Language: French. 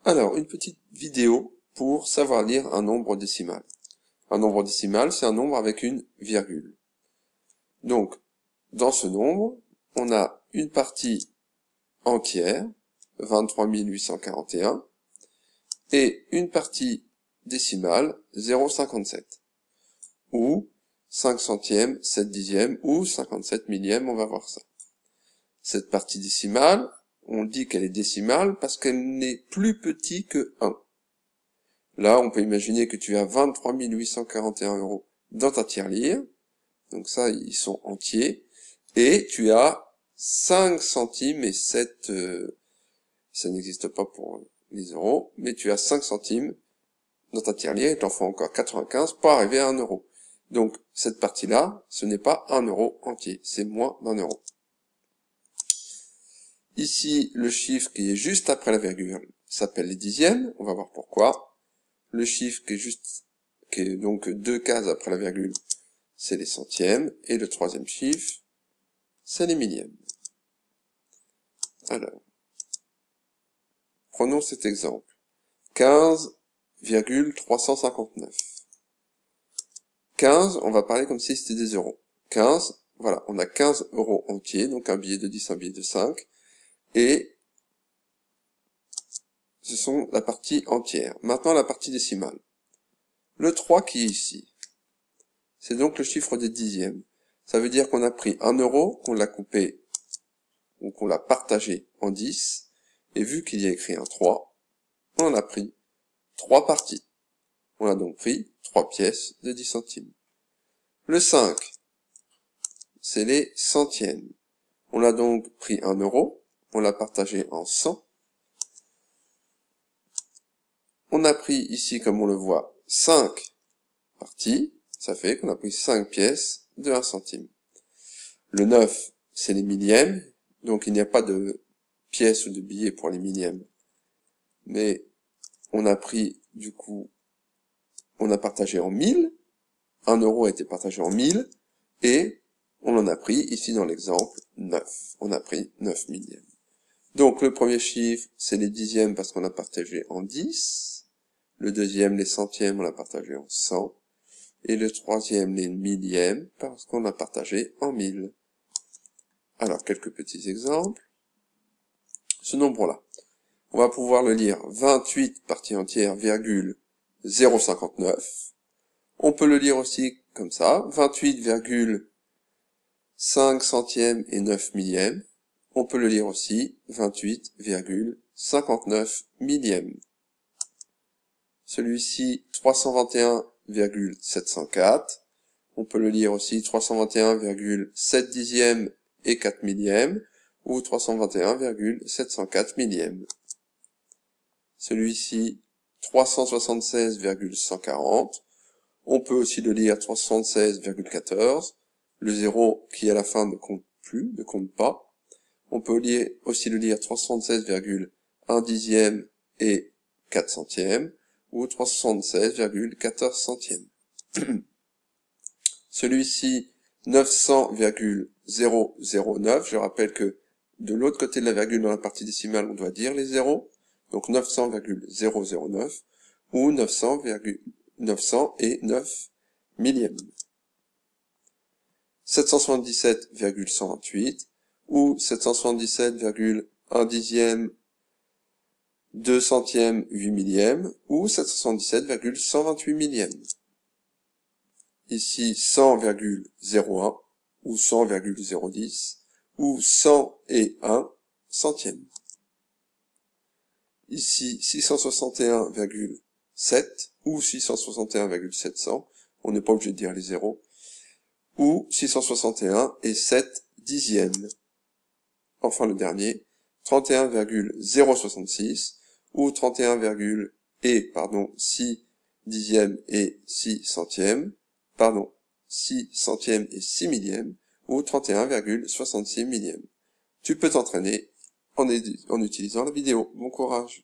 Alors, une petite vidéo pour savoir lire un nombre décimal. Un nombre décimal, c'est un nombre avec une virgule. Donc, dans ce nombre, on a une partie entière, 23 841, et une partie décimale, 0,57, ou 5 centièmes, 7 dixièmes, ou 57 millièmes, on va voir ça. Cette partie décimale, on dit qu'elle est décimale parce qu'elle n'est plus petite que 1. Là, on peut imaginer que tu as 23 841 € dans ta tirelire. Donc ça, ils sont entiers. Et tu as 5 centimes et 7... ça n'existe pas pour les euros, mais tu as 5 centimes dans ta tirelire, il t'en faut encore 95 pour arriver à 1 euro. Donc, cette partie-là, ce n'est pas 1 euro entier, c'est moins d'1 euro. Ici, le chiffre qui est juste après la virgule s'appelle les dixièmes, on va voir pourquoi. Le chiffre qui est donc 2 cases après la virgule, c'est les centièmes, et le troisième chiffre, c'est les millièmes. Alors, prenons cet exemple. 15,359. 15, on va parler comme si c'était des euros. 15, voilà, on a 15 euros entiers, donc un billet de 10, un billet de 5, et ce sont la partie entière. Maintenant, la partie décimale. Le 3 qui est ici, c'est donc le chiffre des dixièmes. Ça veut dire qu'on a pris 1 euro, qu'on l'a coupé, ou qu'on l'a partagé en 10, et vu qu'il y a écrit un 3, on en a pris 3 parties. On a donc pris 3 pièces de 10 centimes. Le 5, c'est les centièmes. On a donc pris 1 euro, on l'a partagé en 100. On a pris ici, comme on le voit, 5 parties. Ça fait qu'on a pris 5 pièces de 1 centime. Le 9, c'est les millièmes. Donc il n'y a pas de pièces ou de billets pour les millièmes. Mais on a pris, du coup, on a partagé en 1000. 1 euro a été partagé en 1000. Et on en a pris, ici dans l'exemple, 9. On a pris 9 millièmes. Donc le premier chiffre, c'est les dixièmes parce qu'on a partagé en 10. Le deuxième, les centièmes, on l'a partagé en 100. Et le troisième, les millièmes, parce qu'on a partagé en 1000. Alors, quelques petits exemples. Ce nombre-là, on va pouvoir le lire 28 parties entières, virgule 0,59. On peut le lire aussi comme ça, 28,5 centièmes et 9 millièmes. On peut le lire aussi 28,59 millièmes. Celui-ci, 321,704. On peut le lire aussi 321,7 dixièmes et 4 millièmes, ou 321,704 millièmes. Celui-ci, 376,140. On peut aussi le lire 376,14. Le 0 qui à la fin ne compte plus, ne compte pas. On peut aussi le lire 376,1 dixième et 4 centièmes, ou 376,14 centièmes. Celui-ci, 900,009. Je rappelle que de l'autre côté de la virgule dans la partie décimale, on doit dire les zéros. Donc 900,009 ou 900,909 millièmes. 777,128 ou 777,1 dixième, 2 centièmes, 8 millièmes ou 777,128 millièmes. Ici 100,01 ou 100,010 ou 101 centièmes. Ici 661,7 ou 661,700, on n'est pas obligé de dire les zéros, ou 661 et 7 dixièmes. Enfin le dernier, 31,066 ou 6 dixièmes et 6 centièmes, 6 centièmes et 6 millièmes, ou 31,66 millièmes. Tu peux t'entraîner en utilisant la vidéo. Bon courage!